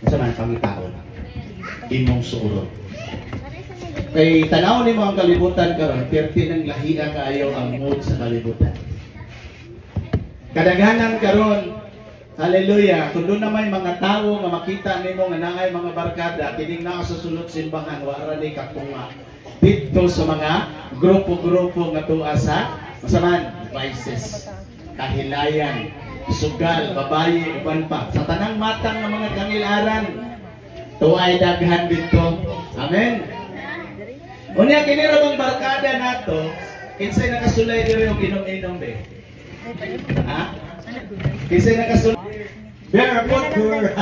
Sa man pangitaon. Imong suuro. Kay tanaw ni mga kalibutan karon, perti ng lahiya kaayo ang mood sa kalibutan. Kadaghanan karon, hallelujah, kung doon na may mga tao nga makita nimo nga naay mga barkada, kining naa sa sulod simbahan, wala ni katunga. Dito sa mga grupo-grupo nga tuwa sa masaman, vices, kahilayan, sugal, babayi, uban pa. Sa tanang matang ng mga kangilaran, tuwa ay daghan dito. Amen. Unya kini ra bang barkada nato, kinsay nakasulay diri og inom-inom be. Ha? Kinsay nakasulay? Barefoot burr.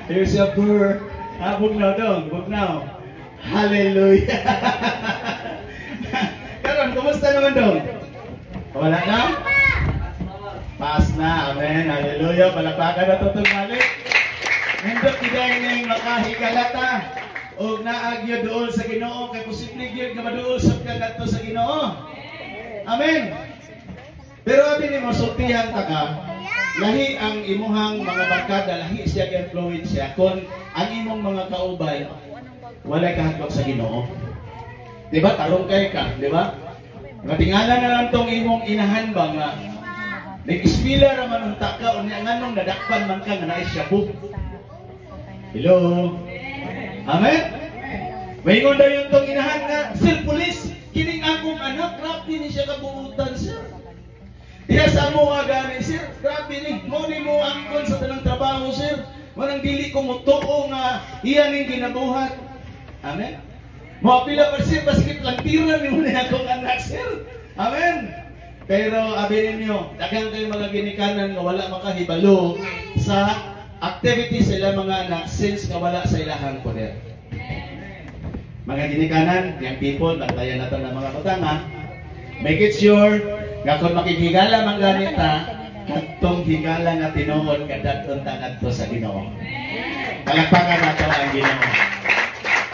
Here's a burr. Bugnaw dong, bugnaw. Hallelujah. Karon, kumusta naman dong? Wala na? Pass na, amen. Hallelujah. Palakpakan na tutong balik. Nindot kiday ning makahigalata. O naagyo doon sa Ginoo kay posible gyud nga maduol ka kadto sa Ginoo. Amen. Pero abi nimo sultihan ta ka, lahi ang imuhang mga barkada, lahi siya ka influensya kon ang imong mga kaubay wala ka hadlok sa Ginoo. Di ba tarong kay ka, di ba? Matingala na lang tong imong inahan ba nga nag-ispila ra man unta ka unya nganong nadakpan man ka nga naay shabu. Hello. Amen? Mayroon daw yung itong inahan nga, Sir Police, kining akong anak, grabe ni siya kabuutan, Sir. Diya sa mo nga gani, Sir, grabe ni, mo angkon sa tanang trabaho, Sir. Manang dili ko mo too nga, iyan yung ginabuhat. Amen? Mo apila pa, Sir, baskit lang tiran ni mo na akong anak, Sir. Amen? Pero, abi ninyo, daghang kayo mga ginikanan nga wala makahibalo sa activities sila mga anak since nga wala sa ilahang poder. Mga ginikanan, yung people, bantayan nato ng mga utanga, make it sure nga kung makikigala man ganita, katong higala nga tinuod kadaton ta kadto sa Ginoo. Palakpakan nato ang Ginoo.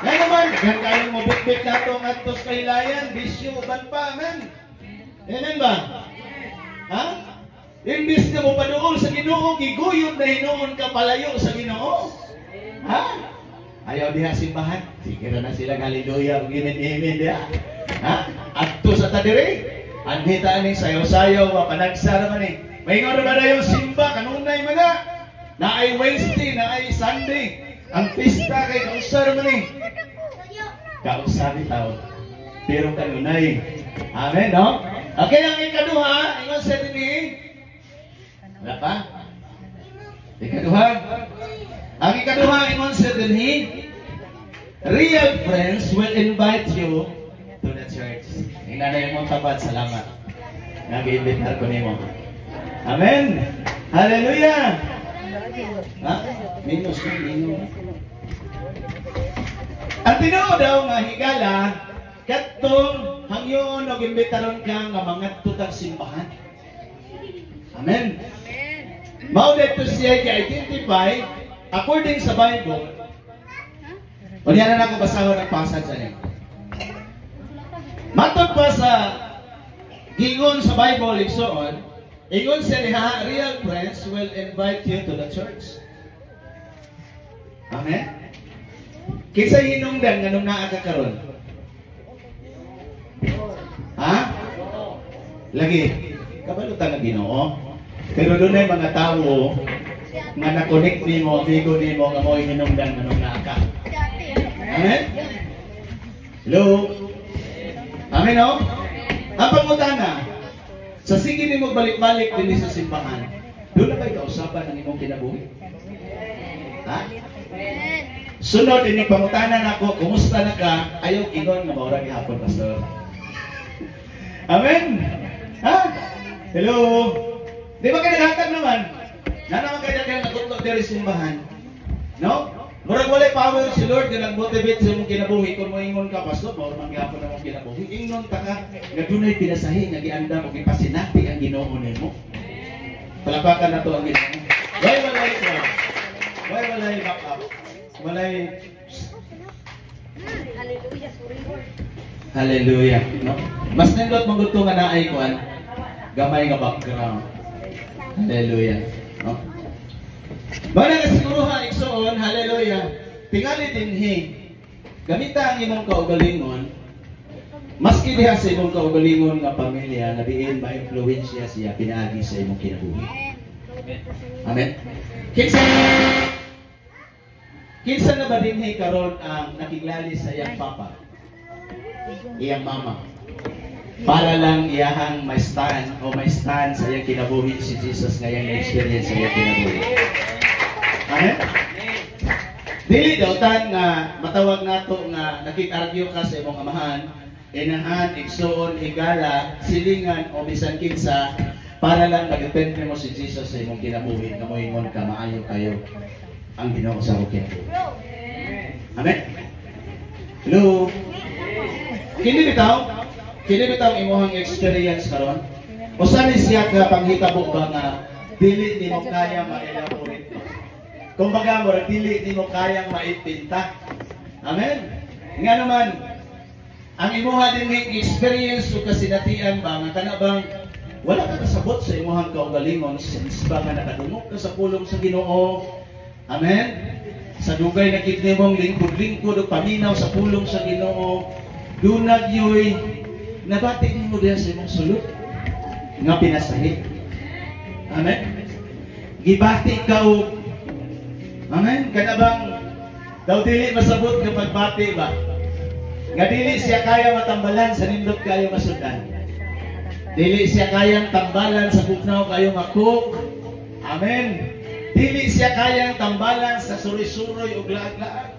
Nga naman, gan kayong mabitbit nato ngadto sa kahilayan, bisyo uban pa, amen. Amen ba? Ha? Imbis na mo panuol sa Ginoo, giguyod na hinuon ka palayo sa Ginoo. Ha? Ayaw diha simbahan. Sige na sila hallelujah, gimin-imin diha. Ha? Adto sa tadiri. Andita ni sayo-sayo, mapanagsara man ni. May nga na yung simba, kanunay man na. Naay Wednesday, naay Sunday. Ang pista kay kausar man ni. Kausar ni tao. Pero kanunay. Amen, no? Okay, ang ikaduha, ingon sa dini. Wala pa? Ikaduha. Ang ikaduha, ingon sa dinhi, real friends will invite you to the church. Hinanay mo tapat, salamat. Nag-iinvitar ko nimo. Amen. Hallelujah. Ha? Minus. Ang tinuod daw nga higala, katong hangyon o imbitaron ka nga mga tutang simbahan. Amen. Mao dito siya i-identify according sa Bible. Unya na ako basahon ang passage niya. Matod pa sa gingon sa Bible igsoon, ingon siya niya, real friends will invite you to the church. Amen. Kinsa hinungdan nganong naa ka karon? Ha? Lagi kabalutan ng Ginoo. Pero doon ay mga tao nga na-connect nimo, amigo nimo nga mo hinungdan nganong naa ka. Amen? Hello? Amen, no? Ang pangutana, sa sige nimo balik-balik din sa simbahan, doon na ba'y kausapan ng imong kinabuhi? Ha? Sunod, ini pangutanan ako, kumusta na ka? Ayaw ingon nga maurang ihapon, Pastor. Amen? Ha? Hello? Di ba ka naghatag naman? Na naman kayo kaya nagutlog diri simbahan? No? Murag walay power si Lord nga nag-motivate sa imong kinabuhi kung moingon ka, Pastor, maur man gyapon ang kinabuhi. Ingnon ta ka nga dunay pinasahi nga gianda mo gipasinati ang Ginoo nimo. Palapakan na to ang Ginoo. Walay ko. Walay back up. Walay. Hallelujah, sorry Lord. Hallelujah, no? Mas nindot mong nga naay kuan gamay nga background. Hallelujah, no? Bala na siguro ha igsoon, hallelujah. tingali dinhi, gamita ang imong kaugalingon, maski diha sa imong kaugalingon nga pamilya, nga diin ma-influensya siya pinaagi sa imong kinabuhi. Amen? Kinsa na ba dinhi karon ang nakiglali sa iyang papa, iyang mama, para lang iyahang may stand sa iyang kinabuhi si Jesus nga iyang experience sa iyang kinabuhi. Amen? Dili daw tan nga matawag nato nga nakik-argue ka sa imong amahan, inahan, igsoon, higala, silingan o bisan kinsa para lang mag-depende mo si Jesus sa imong kinabuhi nga moingon ka maayo kayo ang Ginoo sa imong kinabuhi. Amen? Hello? Kini bitaw imong experience karon? Usa ni siya ka panghitabo ba nga dili nimo kaya ma-elaborate. Kumbaga, murag dili nimo kayang maipinta. Amen? Nga naman, ang imuha din may experience o kasinatian ba, nga kana bang wala ka kasabot sa imuhang kaugalingon since ba nga nakadungog ka sa pulong sa Ginoo. Amen? Sa dugay na kit nimong lingkod-lingkod o paminaw sa pulong sa Ginoo, dunag yoy, nabati nimo diha sa imong sulod nga pinasahi. Amen? Gibati ka o amen? Kada bang daw dili masabot ng pagbati ba? Nga dili siya kaya matambalan sa nindot kayo masudan. Dili siya kayang tambalan sa bugnaw kayo makuk. Amen? Dili siya kayang tambalan sa suri-suroy o laag-laag.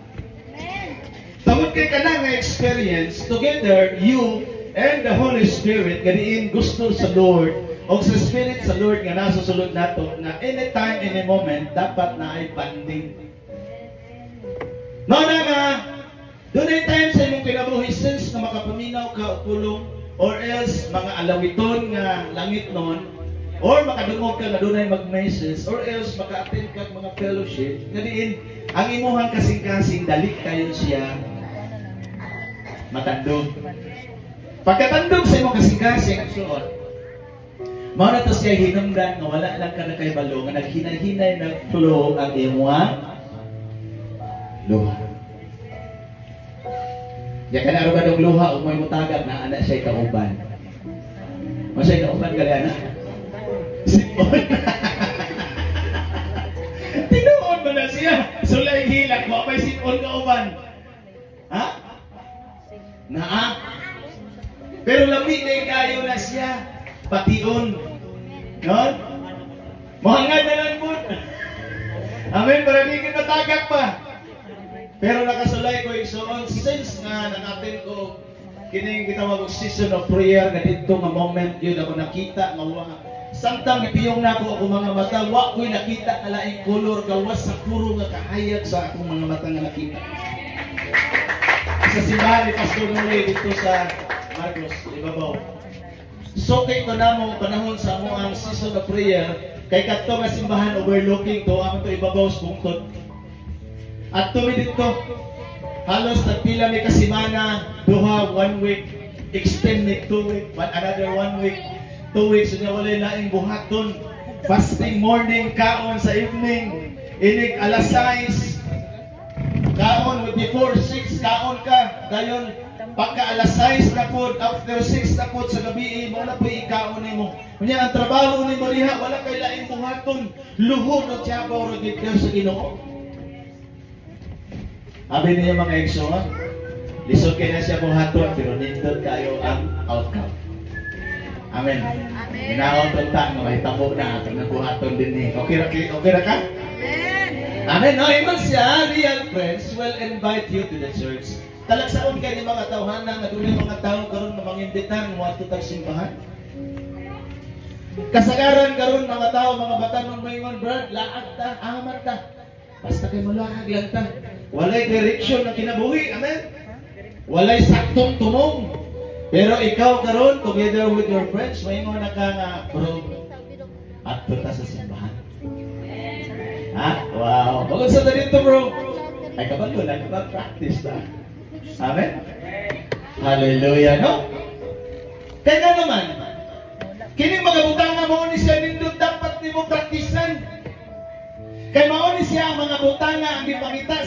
Tawag kay ka na nga experience, together, you and the Holy Spirit, ganiin gusto sa Lord, o sa Spirit sa Lord nga nasa sulod nato na anytime, any moment, dapat na ay banding. No na nga, doon ay time sa imong kinabuhi since na makapaminaw ka o pulong, or else mga alawiton nga langit noon, or makadungog ka na doon ay mag-message, or else maka-attend ka mga fellowship, ganiin, ang imuhang kasing-kasing dalik kayo siya matandog. Pagkatandog sa imong kasing-kasing suot, mao na to siya hinungdan nga wala lang ka na kay balo nga naghinay-hinay nag-flow ang imong luha. Ya kana ro kadong luha ug may mutagag na ana siya kauban. Mo siya kauban gali ana. Sipon. Tinuod man na siya. Sulay hilak mo may sipon kauban. Ha? Naa. Pero lami na kayo na siya. Pation. No? Mahangad na lang po. Amen. Para di ka matagak pa. Pero nakasulay ko igsoon since nga nakatin ko kining gitawag og season of prayer nga dito nga moment yun ako nakita nga wa. Samtang ipiyong nako ako mga mata, wa ko'y nakita nga laing kolor gawas sa puro nga kahayag sa akong mga mata nga nakita. Sa simbahan ni Pastor Noe dito sa Marcos, ibabaw. So kay ko namo panahon sa mo ang season of prayer kay kadto nga simbahan overlooking to ang to ibabaw sa bungtod. At tumi dito halos nagpila mi kasimana duha 1 week extend ni 2 week but another 1 week 2 weeks unya walay laing buhaton fasting morning kaon sa evening inig alas 6 kaon before 6 kaon ka dayon pagka alas 6 na pod, after 6 na pod sa gabi, wala po ikaon nimo. Kunya ang trabaho nimo diha wala kay laing buhaton, luhod o tiyabaw ra gid sa Ginoo. Abi niya mga igsoon, lisod kay na siya buhaton pero nindot kayo ang outcome. Amen. Amen. Ginaon punta nga mahitabo na atong nabuhaton din ni. Okay ra ka? Amen. Amen. No, imong siya, real friends will invite you to the church. Talagsaon kay ni mga tawhanan nga dunay mga tawo karon nga mangimbitan mo adto tag simbahan. Kasagaran karon mga tawo mga batanon moingon brad laag ta amat ta. Basta kay malaag lang ta. Walay direksyon na kinabuhi. Amen. Walay saktong tumong. Pero ikaw karon together with your friends moingon na ka nga bro adto ta sa simbahan. Ha? Wow. Bagod sa dito bro. Ay kabalo na practice ta. Amen? Hallelujah, no? Kaya naman, kining mga butanga mo ni siya nindot dapat ni mo praktisan. Kaya mao ni siya ang mga butanga ang ipakita